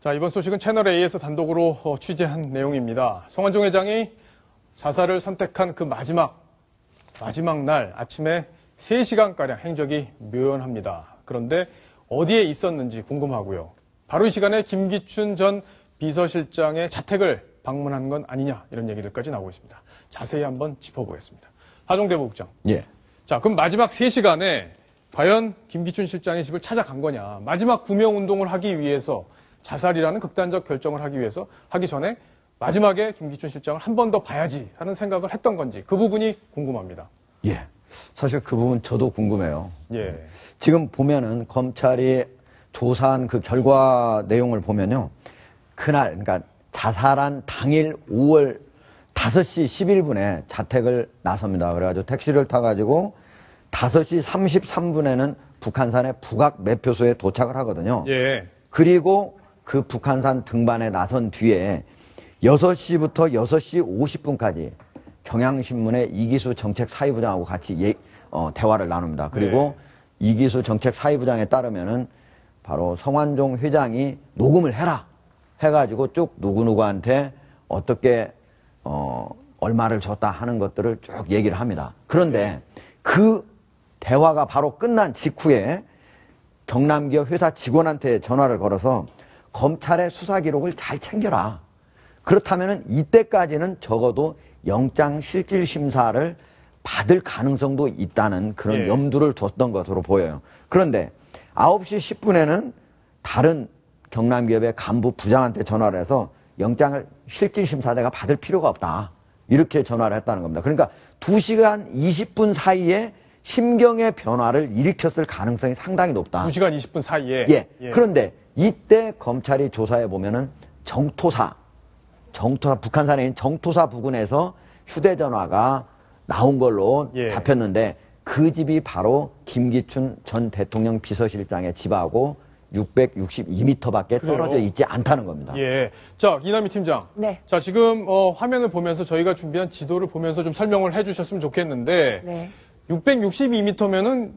자, 이번 소식은 채널A에서 단독으로 취재한 내용입니다. 송환종 회장이 자살을 선택한 그 마지막 날 아침에 3시간가량 행적이 묘연합니다. 그런데 어디에 있었는지 궁금하고요. 바로 이 시간에 김기춘 전 비서실장의 자택을 방문한 건 아니냐, 이런 얘기들까지 나오고 있습니다. 자세히 한번 짚어보겠습니다. 하종대 부국장. 예. 자, 그럼 마지막 3시간에 과연 김기춘 실장의 집을 찾아간 거냐. 마지막 구명운동을 하기 위해서, 자살이라는 극단적 결정을 하기 전에 마지막에 김기춘 실장을 한 번 더 봐야지 하는 생각을 했던 건지, 그 부분이 궁금합니다. 예. 사실 그 부분 저도 궁금해요. 예. 지금 보면은 검찰이 조사한 그 결과 내용을 보면요. 그날, 그러니까 자살한 당일 5월 5시 11분에 자택을 나섭니다. 그래가지고 택시를 타가지고 5시 33분에는 북한산의 북악 매표소에 도착을 하거든요. 예. 그리고 그 북한산 등반에 나선 뒤에 6시부터 6시 50분까지 경향신문의 이기수 정책사위부장하고 같이 대화를 나눕니다. 그리고 네. 이기수 정책사위부장에 따르면은 바로 송환종 회장이 녹음을 해라 해가지고 쭉 누구누구한테 어떻게 얼마를 줬다 하는 것들을 쭉 얘기를 합니다. 그런데 그 대화가 바로 끝난 직후에 경남기업 회사 직원한테 전화를 걸어서 검찰의 수사 기록을 잘 챙겨라. 그렇다면 이때까지는 적어도 영장실질심사를 받을 가능성도 있다는 그런 염두를 뒀던 것으로 보여요. 그런데 9시 10분에는 다른 경남기업의 간부 부장한테 전화를 해서 영장을 실질심사 내가 받을 필요가 없다. 이렇게 전화를 했다는 겁니다. 그러니까 2시간 20분 사이에 심경의 변화를 일으켰을 가능성이 상당히 높다. 2시간 20분 사이에? 예. 그런데 이때 검찰이 조사해 보면은 정토사, 북한산에 있는 정토사 부근에서 휴대전화가 나온 걸로 잡혔는데 그 집이 바로 김기춘 전 대통령 비서실장의 집하고 662m밖에 떨어져 있지 않다는 겁니다. 예. 자, 이남희 팀장. 네. 자, 지금 화면을 보면서 저희가 준비한 지도를 보면서 좀 설명을 해주셨으면 좋겠는데, 네. 662m면은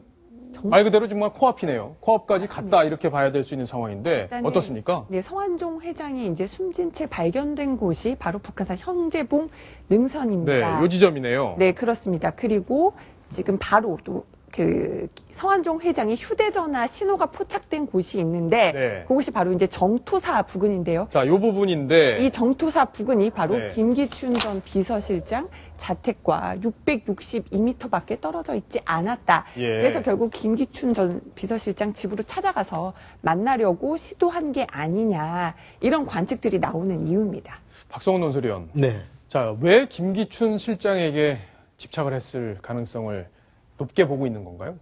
말 그대로 정말 코앞이네요. 코앞까지 갔다, 이렇게 봐야 될 수 있는 상황인데 어떻습니까? 네, 송환종 회장이 이제 숨진 채 발견된 곳이 바로 북한산 형제봉 능선입니다. 네, 요 지점이네요. 네, 그렇습니다. 그리고 지금 바로 또 그 송환종 회장이 휴대전화 신호가 포착된 곳이 있는데 그곳이 바로 이제 정토사 부근인데요. 자, 요 부분인데 이 정토사 부근이 바로 김기춘 전 비서실장 자택과 662m밖에 떨어져 있지 않았다. 그래서 결국 김기춘 전 비서실장 집으로 찾아가서 만나려고 시도한 게 아니냐, 이런 관측들이 나오는 이유입니다. 박성훈 논설위원. 네. 자, 왜 김기춘 실장에게 집착을 했을 가능성을 높게 보고 있는 건가요?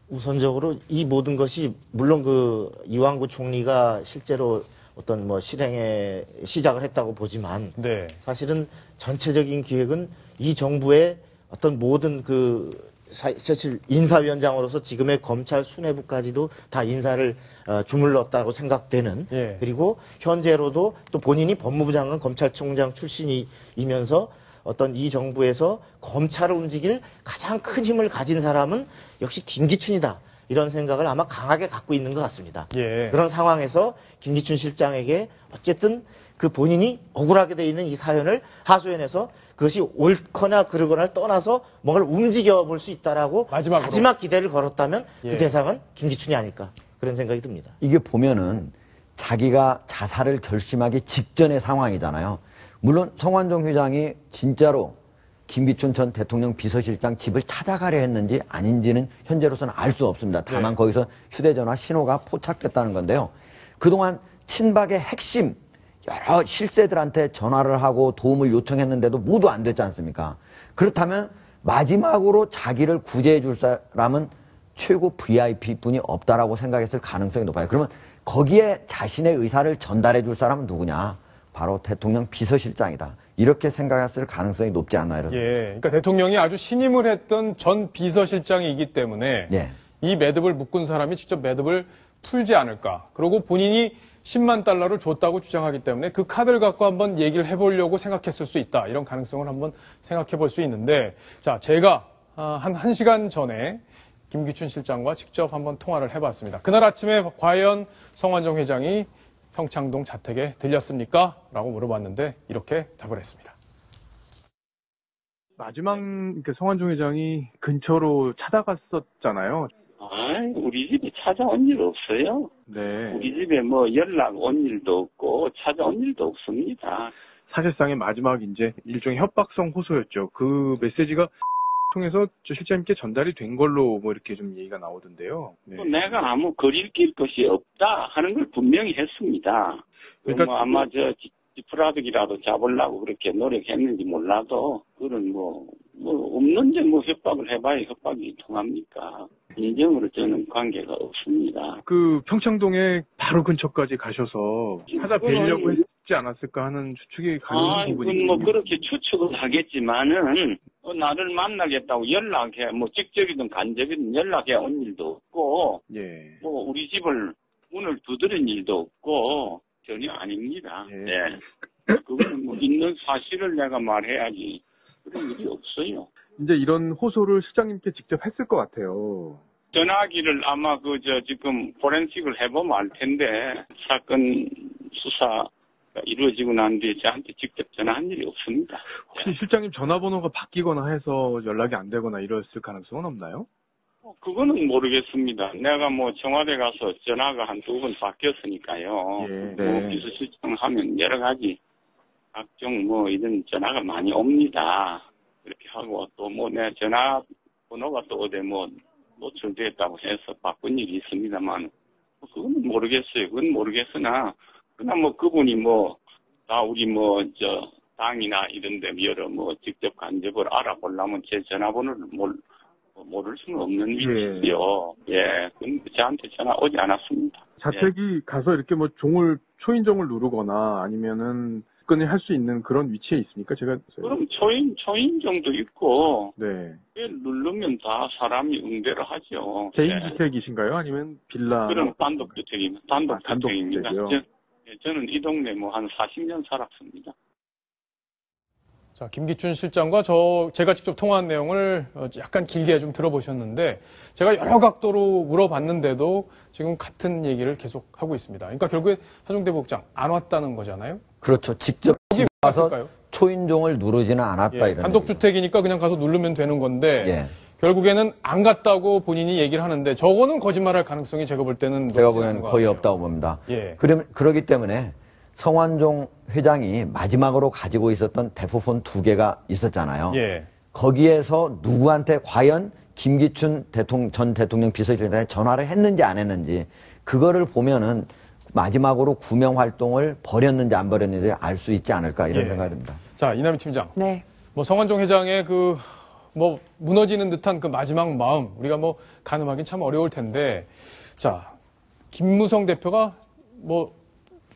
우선적으로 이 모든 것이 물론 그 이완구 총리가 실제로 어떤 뭐 실행에 시작을 했다고 보지만 사실은 전체적인 기획은 이 정부의 어떤 모든 그 사실 인사위원장으로서 지금의 검찰 수뇌부까지도 다 인사를 주물렀다고 생각되는 그리고 현재로도 또 본인이 법무부 장관 검찰총장 출신이면서 어떤 이 정부에서 검찰을 움직일 가장 큰 힘을 가진 사람은 역시 김기춘이다. 이런 생각을 아마 강하게 갖고 있는 것 같습니다. 그런 상황에서 김기춘 실장에게 어쨌든 그 본인이 억울하게 돼 있는 이 사연을 하소연해서 그것이 옳거나 그르거나를 떠나서 뭔가를 움직여 볼 수 있다라고 마지막 기대를 걸었다면 그 대상은 김기춘이 아닐까, 그런 생각이 듭니다. 이게 보면은 자기가 자살을 결심하기 직전의 상황이잖아요. 물론 송환종 회장이 진짜로 김기춘 전 대통령 비서실장 집을 찾아가려 했는지 아닌지는 현재로서는 알 수 없습니다. 다만 거기서 휴대전화 신호가 포착됐다는 건데요. 그동안 친박의 핵심 여러 실세들한테 전화를 하고 도움을 요청했는데도 모두 안 됐지 않습니까? 그렇다면 마지막으로 자기를 구제해 줄 사람은 최고 VIP 분이 없다라고 생각했을 가능성이 높아요. 그러면 거기에 자신의 의사를 전달해 줄 사람은 누구냐? 바로 대통령 비서실장이다. 이렇게 생각했을 가능성이 높지 않나요? 그러니까 대통령이 아주 신임을 했던 전 비서실장이기 때문에 이 매듭을 묶은 사람이 직접 매듭을 풀지 않을까. 그리고 본인이 10만 달러를 줬다고 주장하기 때문에 그 카드를 갖고 한번 얘기를 해보려고 생각했을 수 있다. 이런 가능성을 한번 생각해 볼 수 있는데, 자, 제가 한 1시간 전에 김기춘 실장과 직접 한번 통화를 해봤습니다. 그날 아침에 과연 송환종 회장이 평창동 자택에 들렸습니까? 라고 물어봤는데 이렇게 답을 했습니다. 마지막 성완종 회장이 근처로 찾아갔었잖아요. 우리 집에 찾아온 일 없어요. 네. 우리 집에 뭐 연락 온 일도 없고 찾아온 일도 없습니다. 사실상의 마지막 이제 일종의 협박성 호소였죠. 그 메시지가 통해서 실장님께 전달이 된 걸로 뭐 이렇게 좀 얘기가 나오던데요. 네. 내가 아무 거리를 낄 것이 없다 하는 걸 분명히 했습니다. 그러니까 뭐 아마 지푸라득이라도 잡으려고 그렇게 노력했는지 몰라도 그런 뭐 없는데 뭐 협박을 해봐야 협박이 통합니까? 인정으로 저는 관계가 없습니다. 그 평창동에 바로 근처까지 가셔서 찾아뵈려고 했지 않았을까 하는 추측이 가능한 부분이거든요. 뭐 그렇게 추측을 하겠지만은 나를 만나겠다고 연락해 뭐 직접이든 간접이든 연락해 온 일도 없고 예. 뭐 우리 집을 문을 두드린 일도 없고 전혀 아닙니다. 예. 네. 그거는 뭐 있는 사실을 내가 말해야지 그런 일이 없어요. 이제 이런 호소를 실장님께 직접 했을 것 같아요. 전화기를 아마 지금 포렌식을 해보면 알 텐데 사건 수사가 이루어지고 난 뒤에 저한테 직접 전화한 일이 없습니다. 혹시 실장님 전화번호가 바뀌거나 해서 연락이 안 되거나 이랬을 가능성은 없나요? 그거는 모르겠습니다. 내가 뭐 청와대 가서 전화가 한두 번 바뀌었으니까요. 예, 뭐 네. 비서실장 하면 여러 가지 각종 뭐 이런 전화가 많이 옵니다. 그렇게 하고 또 뭐 내 전화번호가 또 어디 뭐 노출됐다고 해서 바꾼 일이 있습니다만 그건 모르겠어요. 그건 모르겠으나 그냥 뭐 그분이 뭐 다 우리 당이나 이런데 여러 직접 간접을 알아보려면 제 전화번호를 모를 수는 없는 일이고요. 예, 그건 저한테 전화 오지 않았습니다. 자택이 가서 이렇게 초인종을 누르거나 아니면은 접근을 할 수 있는 그런 위치에 있습니까? 그럼 초인종도 있고, 네. 누르면 다 사람이 응대를 하죠. 개인주택이신가요? 아니면 빌라? 그럼 단독주택입니다. 단독주택입니다. 단독주택이요? 저는 이 동네 한 40년 살았습니다. 자, 김기춘 실장과 제가 직접 통화한 내용을 약간 길게 좀 들어보셨는데, 제가 여러 각도로 물어봤는데도 지금 같은 얘기를 계속 하고 있습니다. 그러니까 결국에 하종대 부국장 안 왔다는 거잖아요? 그렇죠. 직접 가서 초인종을 누르지는 않았다. 예, 이런 단독주택이니까 그냥 가서 누르면 되는 건데, 예. 결국에는 안 갔다고 본인이 얘기를 하는데, 저거는 거짓말할 가능성이 제가 볼 때는 제가 보기에는 거의 없다고 봅니다. 예. 그러기 때문에 성완종 회장이 마지막으로 가지고 있었던 대포폰 2개가 있었잖아요. 예. 거기에서 누구한테 과연 김기춘 전 대통령 비서실장에 전화를 했는지 안 했는지 그거를 보면은 마지막으로 구명 활동을 벌였는지 안 벌였는지 알 수 있지 않을까 이런 생각이 듭니다. 자, 이남희 팀장. 네. 성완종 회장의 무너지는 듯한 그 마지막 마음, 우리가 가늠하기는 참 어려울 텐데, 자, 김무성 대표가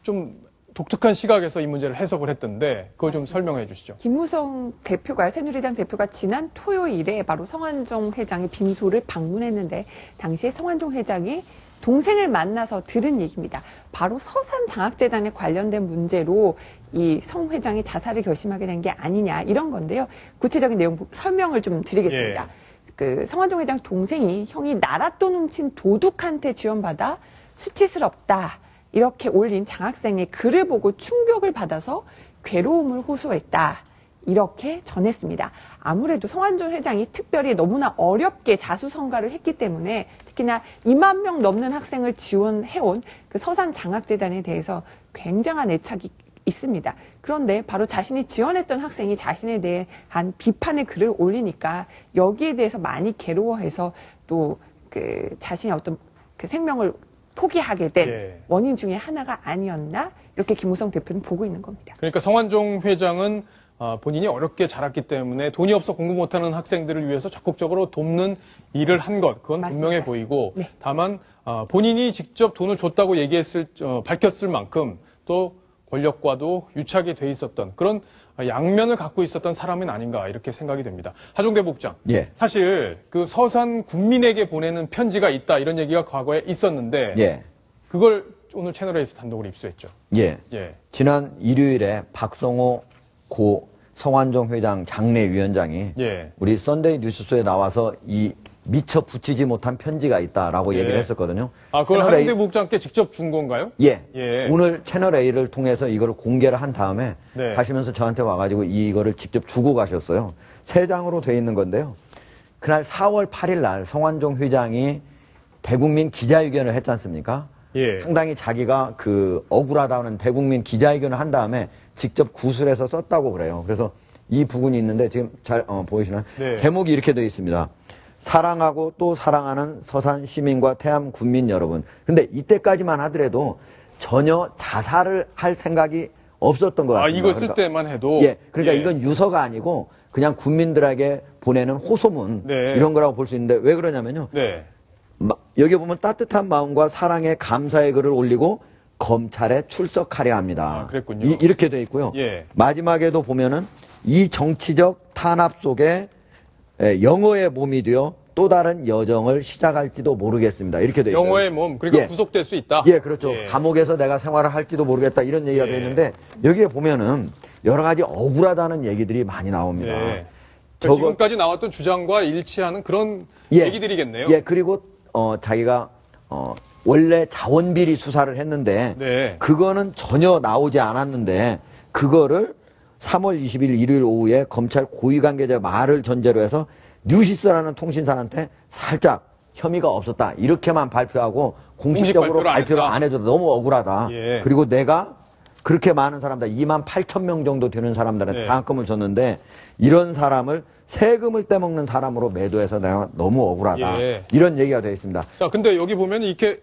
좀 독특한 시각에서 이 문제를 해석을 했던데, 그걸 좀 설명해 주시죠. 김무성 대표가, 새누리당 대표가 지난 토요일에 바로 성완종 회장의 빈소를 방문했는데, 당시에 성완종 회장이 동생을 만나서 들은 얘기입니다. 바로 서산 장학재단에 관련된 문제로 이 성 회장이 자살을 결심하게 된 게 아니냐, 이런 건데요. 구체적인 내용 설명을 좀 드리겠습니다. 그 성완종 회장 동생이 형이 나랏돈 훔친 도둑한테 지원받아 수치스럽다, 이렇게 올린 장학생의 글을 보고 충격을 받아서 괴로움을 호소했다, 이렇게 전했습니다. 아무래도 성완종 회장이 특별히 너무나 어렵게 자수성가를 했기 때문에 특히나 2만 명 넘는 학생을 지원해온 그 서산 장학재단에 대해서 굉장한 애착이 있습니다. 그런데 바로 자신이 지원했던 학생이 자신에 대한 비판의 글을 올리니까 여기에 대해서 많이 괴로워해서 또 그 자신의 어떤 그 생명을 포기하게 된 원인 중에 하나가 아니었나, 이렇게 김무성 대표는 보고 있는 겁니다. 그러니까 성완종 회장은 본인이 어렵게 자랐기 때문에 돈이 없어 공부 못하는 학생들을 위해서 적극적으로 돕는 일을 한 것, 그건 맞습니다. 분명해 보이고, 네. 다만 본인이 직접 돈을 줬다고 밝혔을 만큼 또 권력과도 유착이 돼 있었던 그런 양면을 갖고 있었던 사람은 아닌가, 이렇게 생각이 됩니다. 하종대 부국장, 예. 사실 그 서산 국민에게 보내는 편지가 있다, 이런 얘기가 과거에 있었는데, 예. 그걸 오늘 채널A에서 단독으로 입수했죠. 예. 예. 지난 일요일에 박성호 고 성완종 회장 장례위원장이 예. 우리 썬데이 뉴스쇼에 나와서 이 미처 붙이지 못한 편지가 있다라고 예. 얘기를 했었거든요. 아, 그걸 채널 A- 한국대 국장께 직접 준 건가요? 예. 예. 오늘 채널 A를 통해서 이거를 공개를 한 다음에 네. 가시면서 저한테 와가지고 이거를 직접 주고 가셨어요. 3장으로 돼 있는 건데요. 그날 4월 8일 날 성완종 회장이 대국민 기자회견을 했지 않습니까? 예. 상당히 자기가 그 억울하다는 대국민 기자회견을 한 다음에 직접 구술해서 썼다고 그래요. 그래서 이 부분이 있는데 지금 잘 보이시나요? 네. 제목이 이렇게 되어 있습니다. 사랑하고 또 사랑하는 서산 시민과 태안 군민 여러분. 근데 이때까지만 하더라도 전혀 자살을 할 생각이 없었던 것 같습니다. 이거 쓸 때만 해도. 예, 그러니까 이건 유서가 아니고 그냥 국민들에게 보내는 호소문 네. 이런 거라고 볼 수 있는데 왜 그러냐면요. 네. 여기 보면 따뜻한 마음과 사랑의 감사의 글을 올리고 검찰에 출석하려 합니다. 그랬군요. 이렇게 돼 있고요. 예. 마지막에도 보면은 이 정치적 탄압 속에 영어의 몸이 되어 또 다른 여정을 시작할지도 모르겠습니다. 이렇게 돼 있어요. 영어의 몸, 그러니까 예. 구속될 수 있다. 예, 그렇죠. 예. 감옥에서 내가 생활을 할지도 모르겠다 이런 얘기가 예. 돼 있는데 여기에 보면은 여러 가지 억울하다는 얘기들이 많이 나옵니다. 예. 그러니까 지금까지 나왔던 주장과 일치하는 그런 얘기들이겠네요. 예, 그리고 자기가 원래 자원비리 수사를 했는데 네. 그거는 전혀 나오지 않았는데 그거를 3월 20일 일요일 오후에 검찰 고위관계자 말을 전제로 해서 뉴시스라는 통신사한테 살짝 혐의가 없었다 이렇게만 발표하고 공식적으로 발표를 안 해줘도 너무 억울하다. 예. 그리고 내가 그렇게 많은 사람들 2만 8천 명 정도 되는 사람들한테 네. 장학금을 줬는데 이런 사람을 세금을 떼먹는 사람으로 매도해서 내가 너무 억울하다. 예. 이런 얘기가 되어 있습니다. 자, 근데 여기 보면 이렇게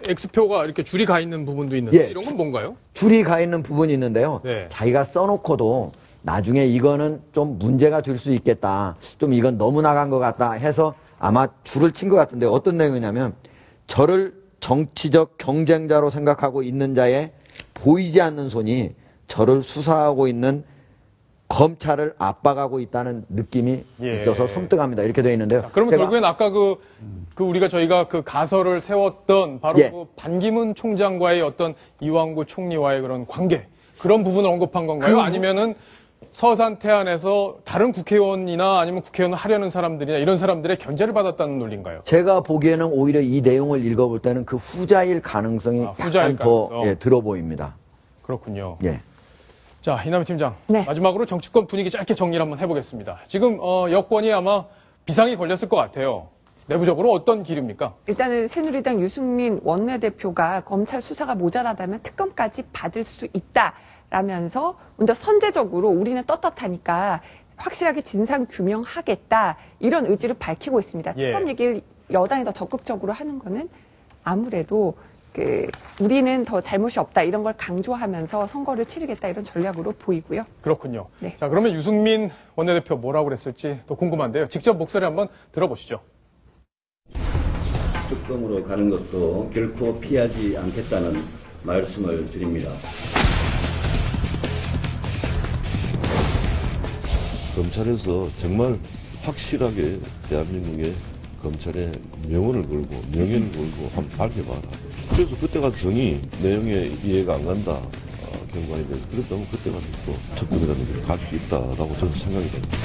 X표가 이렇게 줄이 가 있는 부분도 있는데 예. 이런 건 뭔가요? 줄이 가 있는 부분이 있는데요. 네. 자기가 써놓고도 나중에 이거는 좀 문제가 될 수 있겠다. 좀 이건 너무 나간 것 같다 해서 아마 줄을 친 것 같은데 어떤 내용이냐면 저를 정치적 경쟁자로 생각하고 있는 자의 보이지 않는 손이 저를 수사하고 있는 검찰을 압박하고 있다는 느낌이 예. 있어서 섬뜩합니다. 이렇게 되어 있는데요. 자, 그러면 결국엔 아까 저희가 그 가설을 세웠던 바로 예. 그 반기문 총장과의 어떤 이완구 총리와의 그런 관계 그런 부분을 언급한 건가요? 아니면은 서산 태안에서 다른 국회의원이나 아니면 국회의원을 하려는 사람들이나 이런 사람들의 견제를 받았다는 논리인가요? 제가 보기에는 오히려 이 내용을 읽어볼 때는 그 후자일 가능성이 후자일 약간 더 가능성. 들어 보입니다. 그렇군요. 예. 자, 이남희 팀장. 네. 마지막으로 정치권 분위기 짧게 정리를 한번 해보겠습니다. 지금 여권이 아마 비상이 걸렸을 것 같아요. 내부적으로 어떤 길입니까? 일단은 새누리당 유승민 원내대표가 검찰 수사가 모자라다면 특검까지 받을 수 있다라면서 먼저 선제적으로 우리는 떳떳하니까 확실하게 진상 규명하겠다 이런 의지를 밝히고 있습니다. 예. 특검 얘기를 여당이 더 적극적으로 하는 거는 아무래도 우리는 더 잘못이 없다 이런 걸 강조하면서 선거를 치르겠다 이런 전략으로 보이고요. 그렇군요. 네. 자, 그러면 유승민 원내대표 뭐라고 그랬을지 또 궁금한데요. 직접 목소리 한번 들어보시죠. 특검으로 가는 것도 결코 피하지 않겠다는 말씀을 드립니다. 검찰에서 정말 확실하게 대한민국의 검찰의 명언을 걸고 명예를 걸고 한번 밝혀봐라. 그래서 그때 가서 정의 내용에 이해가 안 간다 경관에 대해서 그랬다면 그때 가서 또 특검이라는 게 갈 수 있다라고 저는 생각이 됩니다.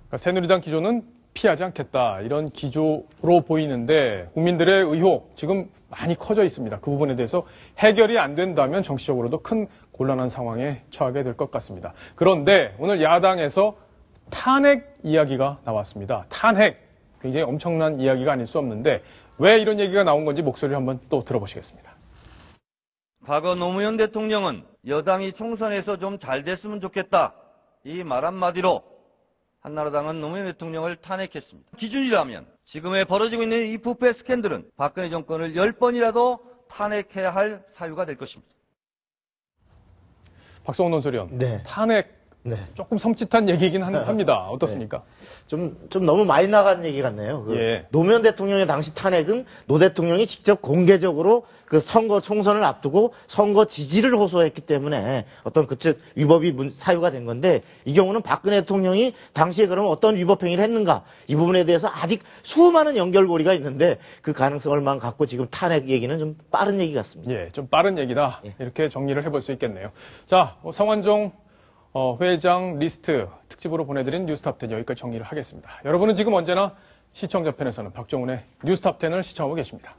그러니까 새누리당 기조는 피하지 않겠다 이런 기조로 보이는데 국민들의 의혹 지금 많이 커져 있습니다. 그 부분에 대해서 해결이 안 된다면 정치적으로도 큰 곤란한 상황에 처하게 될 것 같습니다. 그런데 오늘 야당에서 탄핵 이야기가 나왔습니다. 탄핵 굉장히 엄청난 이야기가 아닐 수 없는데 왜 이런 얘기가 나온 건지 목소리를 한번 또 들어보시겠습니다. 과거 노무현 대통령은 여당이 총선에서 좀 잘 됐으면 좋겠다 이 말 한마디로 한나라당은 노무현 대통령을 탄핵했습니다. 기준이라면 지금에 벌어지고 있는 이 부패 스캔들은 박근혜 정권을 10번이라도 탄핵해야 할 사유가 될 것입니다. 박성훈 논설위원, 네. 탄핵 네. 조금 섬찟한 얘기이긴 합니다. 어떻습니까? 좀 너무 많이 나간 얘기 같네요. 예. 노무현 대통령의 당시 탄핵은 노 대통령이 직접 공개적으로 그 선거 총선을 앞두고 선거 지지를 호소했기 때문에 어떤 그쪽 위법이 사유가 된 건데 이 경우는 박근혜 대통령이 당시에 그러면 어떤 위법 행위를 했는가 이 부분에 대해서 아직 수많은 연결고리가 있는데 그 가능성을만 갖고 지금 탄핵 얘기는 좀 빠른 얘기 같습니다. 예, 좀 빠른 얘기다. 예. 이렇게 정리를 해볼 수 있겠네요. 자, 성완종 회장 리스트 특집으로 보내드린 뉴스탑10 여기까지 정리를 하겠습니다. 여러분은 지금 언제나 시청자 편에서는 박정훈의 뉴스탑10을 시청하고 계십니다.